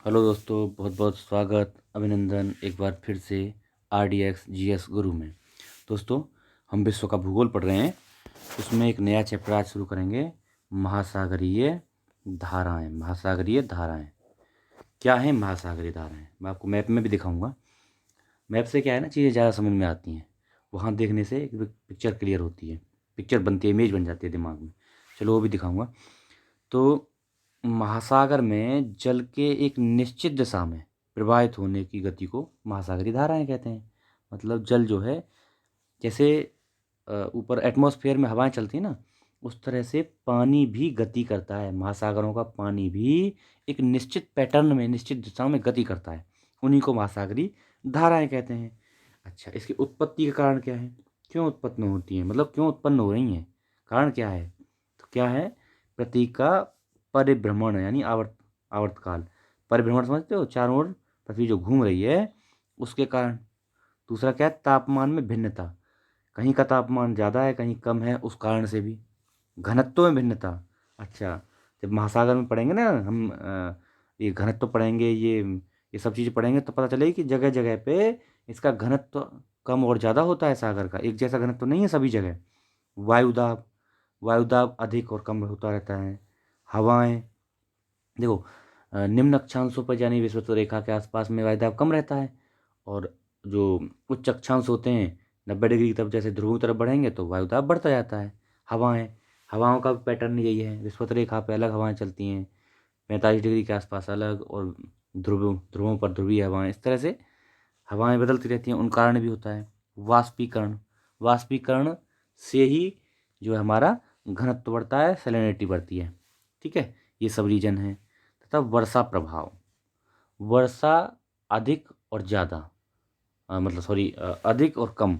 Hello दोस्तों, बहुत बहुत स्वागत, अभिनंदन एक बार फिर से RDX GS गुरु में। दोस्तों, हम विश्व का भूगोल पढ़ रहे हैं। उसमें एक नया चैप्टर आज शुरू करेंगे, महासागरीय धाराएं। महासागरीय धाराएं क्या हैं? महासागरीय धाराएं मैं आपको मैप में भी दिखाऊंगा। मैप से क्या है ना, चीज़ें ज़्यादा समझ में आती हैं। वहाँ देखने से एक पिक्चर क्लियर होती है, पिक्चर बनती है, इमेज बन जाती है दिमाग में। चलो वो भी दिखाऊंगा। तो महासागर में जल के एक निश्चित दिशा में प्रवाहित होने की गति को महासागरीय धाराएं कहते हैं। मतलब जल जो है, जैसे ऊपर एटमॉस्फेयर में हवाएं चलती हैं ना, उस तरह से पानी भी गति करता है। महासागरों का पानी भी एक निश्चित पैटर्न में, निश्चित दिशा में गति करता है। उन्हीं को महासागरीय धाराएं कहते हैं। अच्छा, इसकी उत्पत्ति का कारण क्या है? क्यों उत्पन्न होती है, मतलब क्यों उत्पन्न हो रही हैं? कारण क्या है? तो क्या है? पृथ्वी का परिभ्रमण, यानी आवर्तकाल। परिभ्रमण समझते हो? चारों ओर पृथ्वी जो घूम रही है, उसके कारण। दूसरा क्या है? तापमान में भिन्नता। कहीं का तापमान ज़्यादा है, कहीं कम है, उस कारण से भी। घनत्व में भिन्नता। अच्छा, जब महासागर में पढ़ेंगे ना हम, ये घनत्व पढ़ेंगे, ये सब चीज़ें पढ़ेंगे, तो पता चलेगी कि जगह जगह पे इसका घनत्व कम और ज़्यादा होता है। सागर का एक जैसा घनत्व नहीं है सभी जगह। वायुदाब, वायुदाब अधिक और कम होता रहता है। हवाएं, देखो, निम्न अक्षांशों पर यानी विषुवत रेखा के आसपास में वायुदाब कम रहता है। और जो उच्च अक्षांश होते हैं 90 डिग्री की तरफ, जैसे ध्रुव की तरफ बढ़ेंगे तो वायुदाब बढ़ता जाता है। हवाएं, हवाओं का पैटर्न यही है। विषुवत रेखा पे अलग हवाएं चलती हैं, 45 डिग्री के आसपास अलग, और ध्रुवों पर ध्रुवीय हवाएं। इस तरह से हवाएं बदलती रहती हैं, उन कारण भी होता है। वाष्पीकरण, वाष्पीकरण से ही जो है हमारा घनत्व बढ़ता है, सैलिनिटी बढ़ती है। ठीक है, ये सब रीजन है। तथा वर्षा प्रभाव, वर्षा अधिक और ज़्यादा, मतलब सॉरी, अधिक और कम,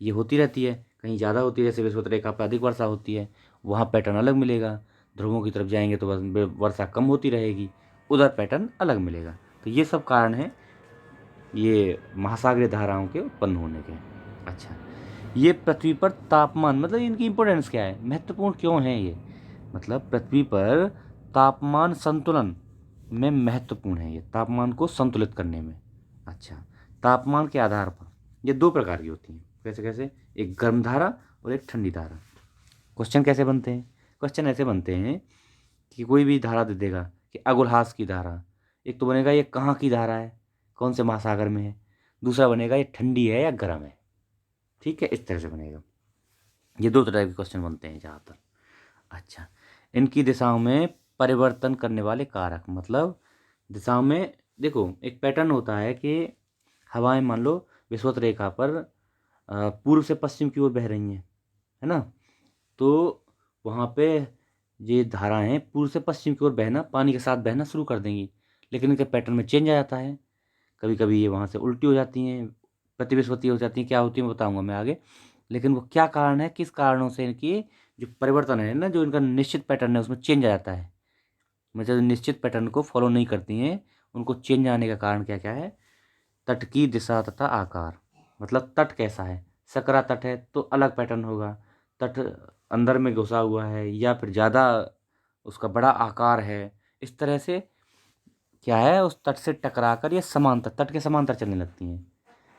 ये होती रहती है। कहीं ज़्यादा होती है, जैसे विषुवत रेखा पर अधिक वर्षा होती है, वहाँ पैटर्न अलग मिलेगा। ध्रुवों की तरफ जाएंगे तो बस वर्षा कम होती रहेगी, उधर पैटर्न अलग मिलेगा। तो ये सब कारण हैं ये महासागरीय धाराओं के उत्पन्न होने के। अच्छा, ये पृथ्वी पर तापमान, मतलब इनकी इंपॉर्टेंस क्या है, महत्वपूर्ण क्यों है ये? मतलब पृथ्वी पर तापमान संतुलन में महत्वपूर्ण है ये, तापमान को संतुलित करने में। अच्छा, तापमान के आधार पर ये दो प्रकार की होती हैं। कैसे कैसे? एक गर्म धारा और एक ठंडी धारा। क्वेश्चन कैसे बनते हैं? क्वेश्चन ऐसे बनते हैं कि कोई भी धारा दे देगा कि अगुलहास की धारा। एक तो बनेगा ये कहाँ की धारा है, कौन से महासागर में है। दूसरा बनेगा ये ठंडी है या गर्म है। ठीक है, इस तरह से बनेगा। ये दो तरह के क्वेश्चन बनते हैं ज़्यादातर। अच्छा, इनकी दिशाओं में परिवर्तन करने वाले कारक, मतलब दिशाओं में, देखो एक पैटर्न होता है कि हवाएं मान लो विषुवत रेखा पर पूर्व से पश्चिम की ओर बह रही हैं, है ना। तो वहाँ पे ये धाराएं हैं पूर्व से पश्चिम की ओर बहना, पानी के साथ बहना शुरू कर देंगी। लेकिन इनके पैटर्न में चेंज आ जाता है। कभी कभी ये वहाँ से उल्टी हो जाती हैं, प्रतिविस्वती हो जाती हैं। क्या होती है मैं बताऊँगा मैं आगे। लेकिन वो क्या कारण है, किस कारणों से इनकी जो परिवर्तन है ना, जो इनका निश्चित पैटर्न है उसमें चेंज आ जाता है, मतलब निश्चित पैटर्न को फॉलो नहीं करती हैं, उनको चेंज आने का कारण क्या क्या है? तट की दिशा तथा आकार। मतलब तट कैसा है, सकरा तट है तो अलग पैटर्न होगा। तट अंदर में घुसा हुआ है या फिर ज़्यादा उसका बड़ा आकार है, इस तरह से क्या है, उस तट से टकराकर ये समांतर, तट के समांतर चलने लगती हैं।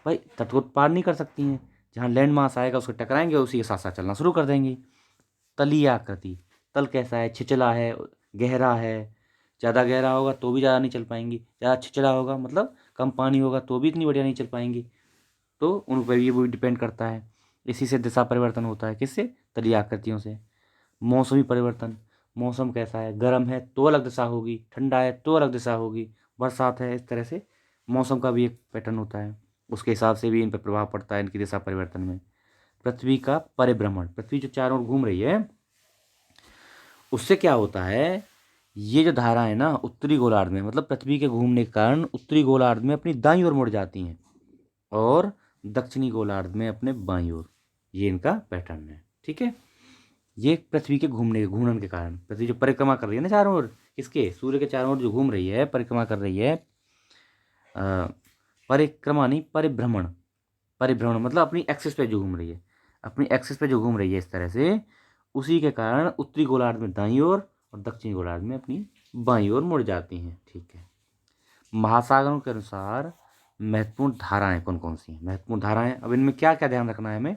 भाई तट को पार नहीं कर सकती हैं, जहाँ लैंड मास आएगा उसको टकराएंगे, उसी के साथ साथ चलना शुरू कर देंगी। तलीय आकृति, तल कैसा है, छिछला है, गहरा है। ज़्यादा गहरा होगा तो भी ज़्यादा नहीं चल पाएंगी, ज़्यादा छिछला होगा मतलब कम पानी होगा तो भी इतनी बढ़िया नहीं चल पाएंगी। तो उन पर ये वो डिपेंड करता है। इसी से दिशा परिवर्तन होता है, किससे? तलीय आकृतियों से। मौसमी परिवर्तन, मौसम कैसा है, गर्म है तो अलग दिशा होगी, ठंडा है तो अलग दिशा होगी, बरसात है, इस तरह से मौसम का भी एक पैटर्न होता है। उसके हिसाब से भी इन पर प्रभाव पड़ता है, इनकी दिशा परिवर्तन में। पृथ्वी का परिभ्रमण, पृथ्वी जो चारों ओर घूम रही है, उससे क्या होता है, ये जो धारा है ना उत्तरी गोलार्ध में, मतलब पृथ्वी के घूमने के कारण उत्तरी गोलार्ध में अपनी दाईं ओर मुड़ जाती हैं, और दक्षिणी गोलार्ध में अपने बाईं ओर। ये इनका पैटर्न है। ठीक है, ये पृथ्वी के घूमने के घूर्णन के कारण, पृथ्वी जो परिक्रमा कर रही है ना चारों ओर, किसके? सूर्य के चारों ओर जो घूम रही है, परिक्रमा कर रही है, अ, परिक्रमा नहीं, परिभ्रमण। परिभ्रमण मतलब अपनी एक्सिस पे जो घूम रही है, अपनी एक्सिस पे जो घूम रही है इस तरह से, उसी के कारण उत्तरी गोलार्ध में दाईं ओर और दक्षिणी गोलार्ध में अपनी बाईं ओर मुड़ जाती हैं। ठीक है, महासागरों के अनुसार महत्वपूर्ण धाराएं कौन कौन सी हैं? महत्वपूर्ण धाराएं, अब इनमें क्या क्या ध्यान रखना है हमें?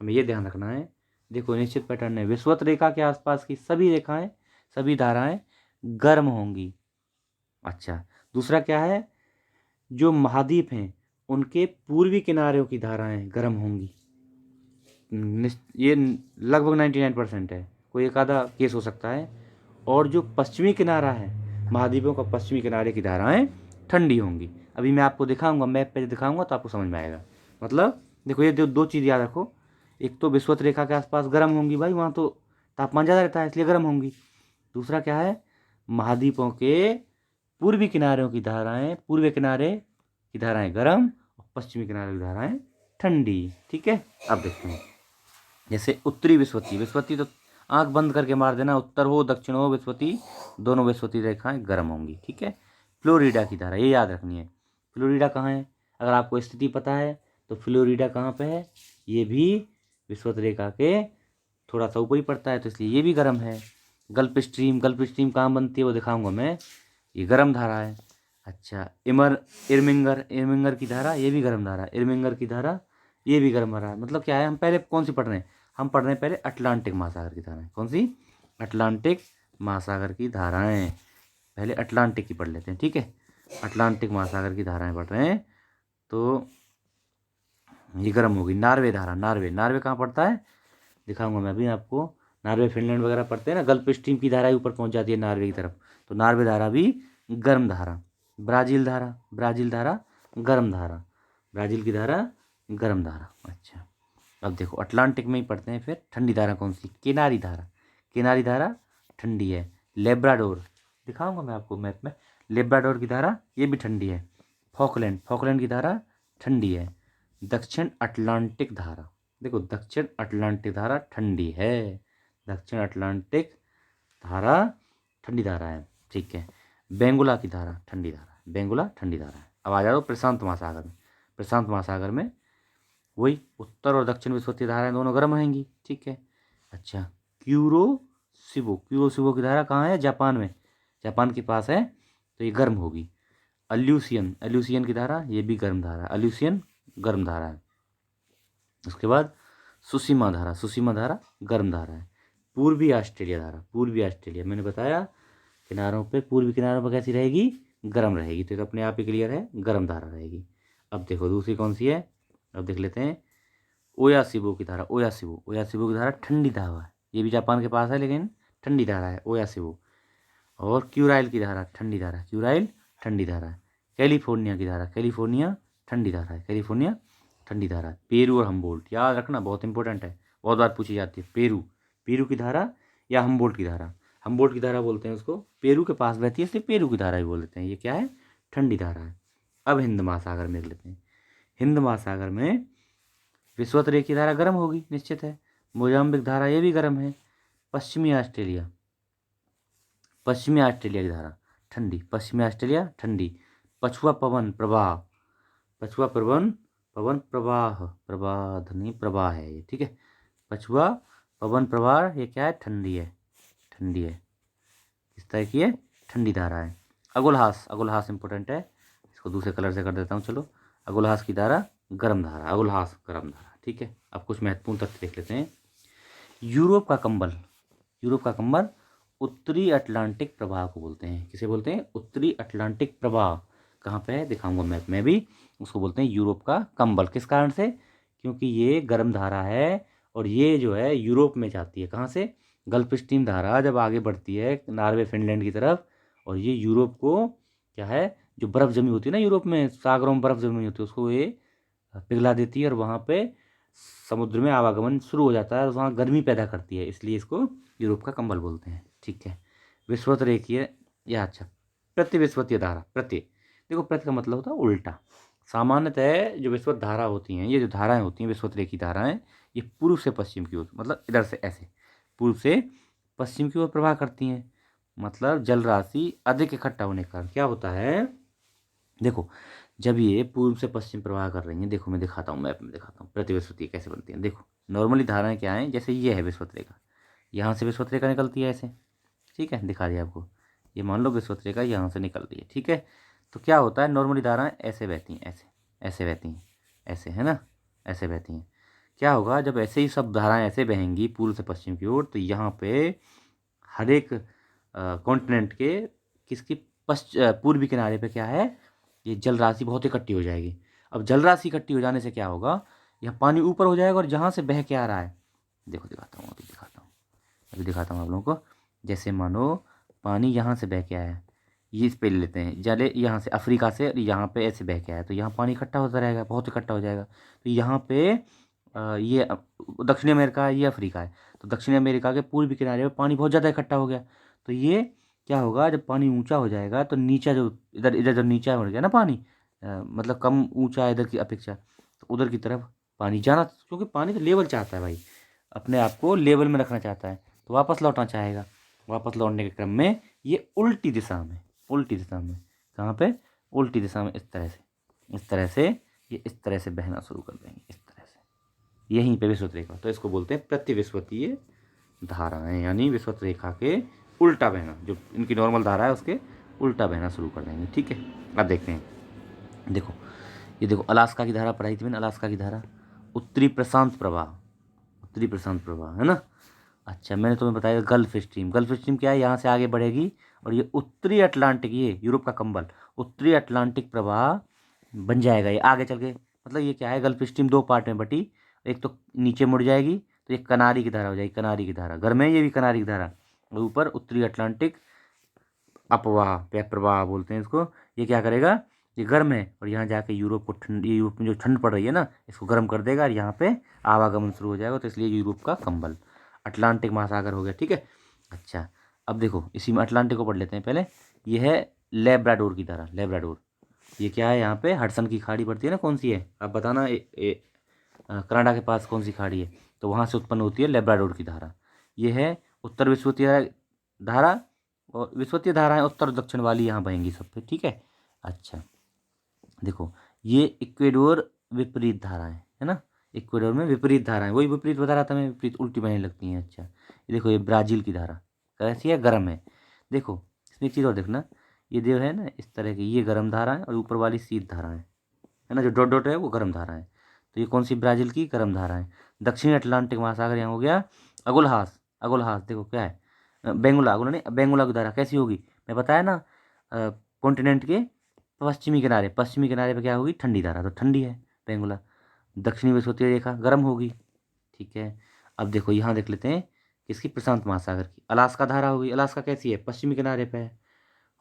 हमें ये ध्यान रखना है, देखो निश्चित पैटर्न है, विषुवत रेखा के आसपास की सभी रेखाएं, सभी धाराएं गर्म होंगी। अच्छा, दूसरा क्या है, जो महाद्वीप हैं उनके पूर्वी किनारों की धाराएं गर्म होंगी। ये लगभग 99% है, कोई एक आधा केस हो सकता है। और जो पश्चिमी किनारा है, महाद्वीपों का पश्चिमी किनारे की धाराएं ठंडी होंगी। अभी मैं आपको दिखाऊंगा, मैप पे दिखाऊंगा तो आपको समझ में आएगा। मतलब देखो, ये दो चीज़ याद रखो, एक तो विषुवत रेखा के आसपास गर्म होंगी, भाई वहाँ तो तापमान ज़्यादा रहता है इसलिए गर्म होंगी। दूसरा क्या है, महाद्वीपों के पूर्वी किनारों की धाराएं, पूर्वी किनारे की धाराएं गर्म और पश्चिमी किनारे की धाराएं ठंडी। ठीक है, अब देखते हैं, जैसे उत्तरी विषुवती, विषुवती तो आंख बंद करके मार देना, उत्तर हो दक्षिण हो विषुवती, दोनों विषुवती रेखाएं गर्म होंगी। ठीक है, फ्लोरिडा की धारा ये याद रखनी है। फ्लोरिडा कहाँ है, अगर आपको स्थिति पता है तो फ्लोरिडा कहाँ पे है, ये भी विषुवत रेखा के थोड़ा सा ऊपर ही पड़ता है, तो इसलिए ये भी गर्म है। गल्फ स्ट्रीम, गल्फ स्ट्रीम कहाँ बनती है वो दिखाऊंगा मैं, ये गर्म धारा है। अच्छा, इरमिंगर, इरमिंगर की धारा ये भी गर्म धारा है, इरमिंगर की धारा ये भी गर्म धारा है। मतलब क्या है, हम पहले कौन सी पढ़ रहे हैं, हम पढ़ रहे हैं पहले अटलांटिक महासागर की धाराएं। कौन सी, अटलांटिक महासागर की धाराएं, पहले अटलांटिक की पढ़ लेते हैं। ठीक है, अटलांटिक महासागर की धाराएं पढ़ रहे हैं, तो ये गर्म होगी। नार्वे धारा, नार्वे, नार्वे कहाँ पड़ता है दिखाऊंगा मैं अभी आपको। नार्वे फिनलैंड वगैरह पढ़ते हैं ना, गल्फ स्ट्रीम की धारा ऊपर पहुंच जाती है नार्वे की तरफ, तो नार्वे धारा भी गर्म धारा। ब्राज़ील धारा, ब्राज़ील धारा गर्म धारा, ब्राज़ील की धारा गर्म धारा। अच्छा, अब देखो अटलांटिक में ही पढ़ते हैं फिर, ठंडी धारा कौन सी, किनारी धारा, किनारी धारा ठंडी है। लेब्राडोर दिखाऊंगा मैं आपको मैप में, लेब्राडोर की धारा ये भी ठंडी है। फॉकलैंड, फॉकलैंड की धारा ठंडी है। दक्षिण अटलांटिक धारा, देखो दक्षिण अटलांटिक धारा ठंडी है, दक्षिण अटलांटिक धारा ठंडी धारा है। ठीक है, बेंगुला की धारा ठंडी धारा है, बेंगुला ठंडी धारा है। अब आ जाओ प्रशांत महासागर में, प्रशांत महासागर में वही उत्तर और दक्षिण विषुवतीय धाराएं दोनों गर्म रहेंगी। ठीक है, अच्छा, क्यूरोसिबो, क्यूरोसिबो की धारा कहाँ है, जापान में, जापान के पास है, तो ये गर्म होगी। अल्यूसियन, अल्यूसियन की धारा ये भी गर्म धारा, अल्यूसियन गर्म धारा है। उसके बाद सुसीमा धारा, सुसीमा धारा गर्म धारा है। पूर्वी ऑस्ट्रेलिया धारा, पूर्वी ऑस्ट्रेलिया मैंने बताया किनारों पे, पूर्वी किनारों पर कैसी रहेगी, गर्म रहेगी, तो अपने आप ही क्लियर है, गर्म धारा रहेगी। अब देखो दूसरी कौन सी है, अब देख लेते हैं। ओयासिबो की धारा, ओयासिबो, ओयासिबो की धारा ठंडी धारा है, ये भी जापान के पास है लेकिन ठंडी धारा है ओयासिबो। और क्यूराइल की धारा ठंडी धारा, क्यूराइल ठंडी धारा है। कैलिफोर्निया की धारा, कैलिफोर्निया ठंडी धारा है, कैलिफोर्निया ठंडी धारा है। पेरू और हम्बोल्ट याद रखना, बहुत इंपॉर्टेंट है, बहुत बार पूछी जाती है। पेरू, पेरू की धारा या हम्बोल्ट की धारा, हम्बोल्ट की धारा बोलते हैं उसको, पेरू के पास बहती है इसलिए पेरू की धारा भी बोल देते हैं। ये क्या है, ठंडी धारा है। अब हिंद महासागर में देख लेते हैं, हिंद महासागर में विषुवत रेखा की धारा गर्म होगी, निश्चित है। मोजाम्बिक धारा ये भी गर्म है। पश्चिमी ऑस्ट्रेलिया, पश्चिमी ऑस्ट्रेलिया की धारा ठंडी, पश्चिमी ऑस्ट्रेलिया ठंडी। पछुआ पवन प्रवाह, पछुआ पवन, पवन प्रवाह, प्रवाह नहीं प्रवाह है ये। ठीक है, पछुआ पवन प्रवाह ये क्या है, ठंडी है, ठंडी है, इस तरह की है, ठंडी धारा है। अगुलहास, अगुलहास इंपॉर्टेंट है, इसको दूसरे कलर से कर देता हूँ। चलो, अगुलहास की धारा गर्म धारा, अगुलहास गर्म धारा। ठीक है, अब कुछ महत्वपूर्ण तथ्य देख लेते हैं। यूरोप का कंबल, यूरोप का कंबल उत्तरी अटलांटिक प्रवाह को बोलते हैं। किसे बोलते हैं, उत्तरी अटलांटिक प्रवाह। कहाँ पे है दिखाऊंगा मैप में भी, उसको बोलते हैं यूरोप का कंबल। किस कारण से, क्योंकि ये गर्म धारा है और ये जो है यूरोप में जाती है। कहाँ से, गल्फ स्ट्रीम धारा जब आगे बढ़ती है नॉर्वे फिनलैंड की तरफ, और ये यूरोप को क्या है, जो बर्फ़ जमी होती है ना यूरोप में, सागरों में बर्फ़ जमी होती है, उसको ये पिघला देती है और वहाँ पे समुद्र में आवागमन शुरू हो जाता है और वहाँ गर्मी पैदा करती है, इसलिए इसको यूरोप का कंबल बोलते हैं। ठीक है, विषुवत रेखीय या अच्छा प्रतिविषुवतीय धारा, प्रति, देखो प्रति का मतलब होता है उल्टा। सामान्यतः जो विषुवत धारा होती हैं, ये जो धाराएं होती हैं विषुवत रेखी धाराएं, ये पूर्व से पश्चिम की ओर, मतलब इधर से ऐसे पूर्व से पश्चिम की ओर प्रवाह करती हैं। मतलब जल राशि अधिक इकट्ठा होने का क्या होता है, देखो जब ये पूर्व से पश्चिम प्रवाह कर रही हैं, देखो मैं दिखाता हूँ, मैप में दिखाता हूँ प्रतिविषुवतीय कैसे बनती है। देखो नॉर्मली धाराएं क्या हैं, जैसे ये है विषुवत रेखा, यहाँ से विषुवत रेखा निकलती है ऐसे, ठीक है, दिखा दिया आपको। ये मान लो विषुवत रेखा यहाँ से निकल रही है, ठीक है। तो क्या होता है, नॉर्मली धाराएं ऐसे बहती हैं, ऐसे ऐसे बहती हैं, ऐसे, है ना, ऐसे बहती हैं। क्या होगा, जब ऐसे ही सब धाराएं ऐसे बहेंगी पूर्व से पश्चिम की ओर, तो यहाँ पे हर एक कॉन्टिनेंट के किसकी पूर्वी किनारे पे क्या है, ये जल राशि बहुत इकट्ठी हो जाएगी। अब जल राशि इकट्ठी हो जाने से क्या होगा, यह पानी ऊपर हो जाएगा और जहाँ से बह के आ रहा है, देखो दिखाता हूँ, अभी दिखाता हूँ आप लोगों को। जैसे मानो पानी यहाँ से बह के आया है, ये इस पे ले लेते हैं, जले यहाँ से अफ्रीका से यहाँ पे ऐसे बह के आया, तो यहाँ पानी इकट्ठा होता रहेगा, बहुत इकट्ठा हो जाएगा। तो यहाँ पे ये दक्षिणी अमेरिका है, ये अफ्रीका है, तो दक्षिणी अमेरिका के पूर्वी किनारे पे पानी बहुत ज़्यादा इकट्ठा हो गया। तो ये क्या होगा, जब पानी ऊंचा हो जाएगा तो नीचा जो इधर इधर जब नीचा हो गया ना पानी, मतलब कम ऊंचा है इधर की अपेक्षा, तो उधर की तरफ पानी जाना, क्योंकि पानी तो लेवल चाहता है भाई, अपने आप को लेवल में रखना चाहता है, तो वापस लौटना चाहेगा। वापस लौटने के क्रम में ये उल्टी दिशा में, कहाँ पे, उल्टी दिशा में, इस तरह से ये इस तरह से बहना शुरू कर देंगे, इस तरह से, यहीं पे विषुवत रेखा। तो इसको बोलते हैं प्रतिविषुवतीय धाराएं, यानी विषुवत रेखा के उल्टा बहना, जो इनकी नॉर्मल धारा है उसके उल्टा बहना शुरू कर देंगे। ठीक है, अब देखते हैं, देखो ये देखो, अलास्का की धारा पढ़ाई थी मैंने, अलास्का की धारा, उत्तरी प्रशांत प्रवाह, है ना। अच्छा, मैंने तुम्हें बताया गल्फ स्ट्रीम क्या है, यहाँ से आगे बढ़ेगी और ये उत्तरी अटलांटिक, ये यूरोप का कंबल, उत्तरी अटलांटिक प्रवाह बन जाएगा ये आगे चल के। मतलब ये क्या है, गल्फ स्ट्रीम दो पार्ट में बटी, एक तो नीचे मुड़ जाएगी तो ये कनारी की धारा हो जाएगी, कनारी की धारा घर में, ये भी कनारी की धारा, और ऊपर उत्तरी अटलांटिक अपवाह या प्रवाह बोलते हैं इसको। ये क्या करेगा, ये गर्म है और यहाँ जाके यूरोप को ठंड, यूरोप में जो ठंड पड़ रही है ना, इसको गर्म कर देगा और यहाँ पे आवागमन शुरू हो जाएगा। तो इसलिए यूरोप का कंबल अटलांटिक महासागर हो गया। ठीक है, अच्छा अब देखो इसी में अटलांटिक को पढ़ लेते हैं पहले। ये है लेब्राडोर की धारा, ये क्या है, यहाँ पे हडसन की खाड़ी पड़ती है ना, कौन सी है आप बताना, कनाडा के पास कौन सी खाड़ी है, तो वहाँ से उत्पन्न होती है लेब्राडोर की धारा। ये है उत्तर विषुवतीय धारा, और विषुवतीय धाराएं उत्तर और दक्षिण वाली यहाँ बहेंगी सब पे। ठीक है, अच्छा देखो ये इक्वेडोर विपरीत धाराएं, है ना, इक्वेडोर में विपरीत धाराएं, वही विपरीत बता रहा था मैं, विपरीत उल्टी बहने लगती हैं। अच्छा ये देखो, ये ब्राज़ील की धारा कैसी है, गर्म है। देखो इसमें एक चीज़ और देखना, ये जो है ना इस तरह की, ये गर्म धारा है और ऊपर वाली शीत धारा है ना, जो डॉट डॉट है वो गर्म धारा है। तो ये कौन सी, ब्राज़ील की गर्म धारा है। दक्षिणी अटलांटिक महासागर यहाँ हो गया अगुलहास देखो क्या है, अगुला नहीं, बेंगुला की धारा कैसी होगी, मैं बताया ना, कॉन्टिनेंट के पश्चिमी किनारे पे क्या होगी, ठंडी धारा, तो ठंडी है बेंगुला। दक्षिणी विषुवतीय रेखा गर्म होगी। ठीक है, अब देखो यहाँ देख लेते हैं किसकी, प्रशांत महासागर की, अलास्का धारा होगी। अलास्का कैसी है, पश्चिमी किनारे पे है,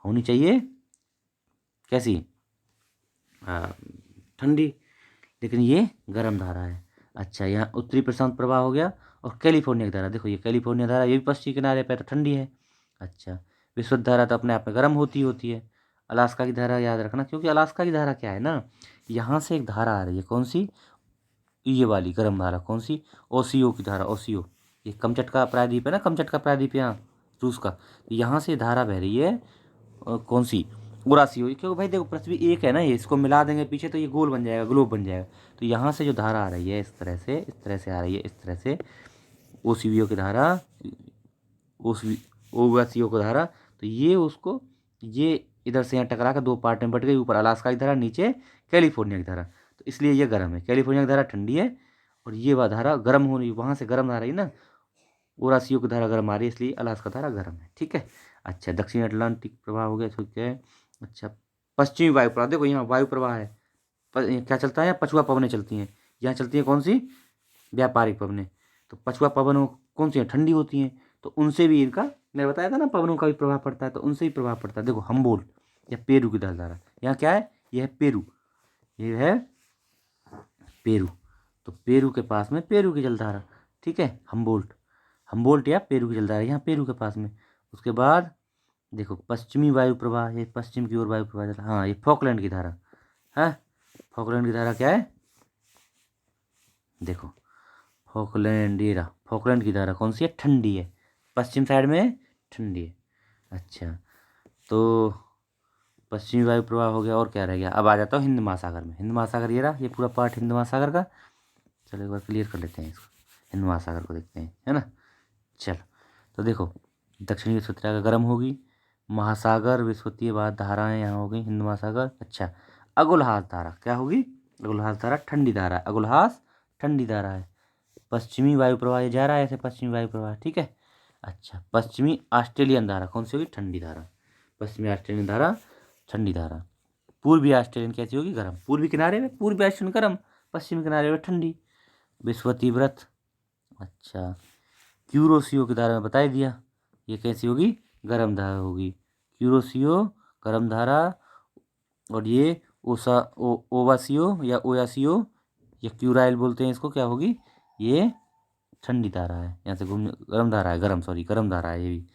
होनी चाहिए कैसी, ठंडी, लेकिन ये गर्म धारा है। अच्छा यहाँ उत्तरी प्रशांत प्रवाह हो गया, और कैलिफोर्निया की धारा, देखो ये कैलिफोर्निया धारा, ये भी पश्चिमी किनारे पे, तो ठंडी है। अच्छा विषुवत धारा तो अपने आप में गर्म होती है। अलास्का की धारा याद रखना, क्योंकि अलास्का की धारा क्या है ना, यहाँ से एक धारा आ रही है, कौन सी, ये वाली गर्म धारा, कौन सी, ओसियो की धारा, ओसियो, ये कमचटका प्रायद्वीप है ना, कमचटका प्रायद्वीप यहाँ रूस का, तो यहाँ से धारा बह रही है, कौन सी, उरासी हुई, क्योंकि भाई देखो पृथ्वी एक है ना, ये इसको मिला देंगे पीछे तो ये गोल बन जाएगा, ग्लोब बन जाएगा। तो यहाँ से जो धारा आ रही है इस तरह से आ रही है, इस तरह से ओसीवियो की धारा, ओवासियो की धारा, तो ये उसको, ये इधर से यहाँ टकरा कर दो पार्ट में बट गई, ऊपर अलास्का की धारा, नीचे कैलिफोर्निया की धारा, तो इसलिए ये गर्म है। कैलिफोर्निया की धारा ठंडी है और ये वह धारा गर्म हो रही, वहाँ से गर्म आ रही ना, ओरासियो की धारा गर्म आ रही है, इसलिए अलास्का धारा गर्म है। ठीक है, अच्छा दक्षिण अटलांटिक प्रवाह हो गया, ठीक है। अच्छा पश्चिमी वायु प्रवाह, देखो यहाँ वायु प्रवाह है, क्या चलता है, यहाँ पछुआ पवनें चलती हैं, यहाँ चलती हैं कौन सी, व्यापारिक पवनें। तो पछुआ पवनों कौन सी हैं, ठंडी होती हैं, तो उनसे भी इनका, मैंने बताया था ना, पवनों का भी प्रभाव पड़ता है, तो उनसे भी प्रभाव पड़ता है। देखो हम्बोल्ट या पेरू की धारा, यहाँ क्या है, यह है पेरू, ये है पेरू, तो पेरू के पास में पेरू की जलधारा। ठीक है, हम्बोल्ट या पेरू की जलधारा, यहाँ पेरू के पास में। उसके बाद देखो पश्चिमी वायु प्रवाह, ये पश्चिम की ओर वायु प्रवाह चलता है, हाँ ये फॉकलैंड की धारा है। फॉकलैंड की धारा क्या है, देखो फॉकलैंड, ये रहा फॉकलैंड की धारा, कौन सी है, ठंडी है, पश्चिम साइड में ठंडी है। अच्छा तो पश्चिमी वायु प्रवाह हो गया, और क्या रह गया, अब आ जाता हूँ हिंद महासागर में। हिंद महासागर ये रहा, ये पूरा पार्ट हिंद महासागर का। चलो एक बार क्लियर कर लेते हैं इसको, हिंद महासागर को देखते हैं, है ना। चलो तो देखो दक्षिणी विषुवत रेखा गर्म होगी, महासागर विस्वतीय धाराएं यहाँ हो गई, हिंद महासागर। अच्छा, अगुलहास धारा क्या होगी? अगुलहास धारा ठंडी धारा, अगुलहास ठंडी धारा है। पश्चिमी वायु प्रवाह ये जा रहा है ऐसे, पश्चिमी वायु प्रवाह, ठीक है। अच्छा, पश्चिमी ऑस्ट्रेलियन धारा कौन सी होगी? ठंडी धारा। पश्चिमी ऑस्ट्रेलियन धारा ठंडी धारा। पूर्वी ऑस्ट्रेलियन कैसी होगी? गर्म। पूर्वी किनारे में पूर्वी ऑस्ट्रेलियन गर्म, पश्चिमी किनारे में ठंडी। विस्वतीय व्रत। अच्छा, क्यूरोसियो की धारा में बता ही दिया, ये कैसी होगी? गर्म धारा होगी। क्यूरोसियो गर्म धारा, और ये ओवासियो या ओयासियो या क्यूराइल बोलते हैं इसको, क्या होगी? ये ठंडी धारा है। यहाँ से घूमने गर्म धारा है, गर्म धारा है ये भी,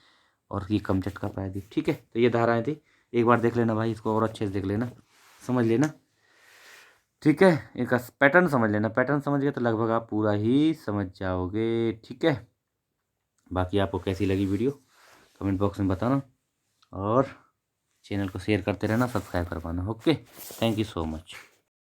और ये कम झटका प्रायद्वीप, ठीक है। तो ये धाराएं थी, एक बार देख लेना भाई, इसको और अच्छे से देख लेना, समझ लेना, ठीक है। इनका पैटर्न समझ लेना, पैटर्न समझ गए तो लगभग आप पूरा ही समझ जाओगे, ठीक है। बाकी आपको कैसी लगी वीडियो कमेंट बॉक्स में बताना, और चैनल को शेयर करते रहना, सब्सक्राइब कर पाना। Okay, thank you so much.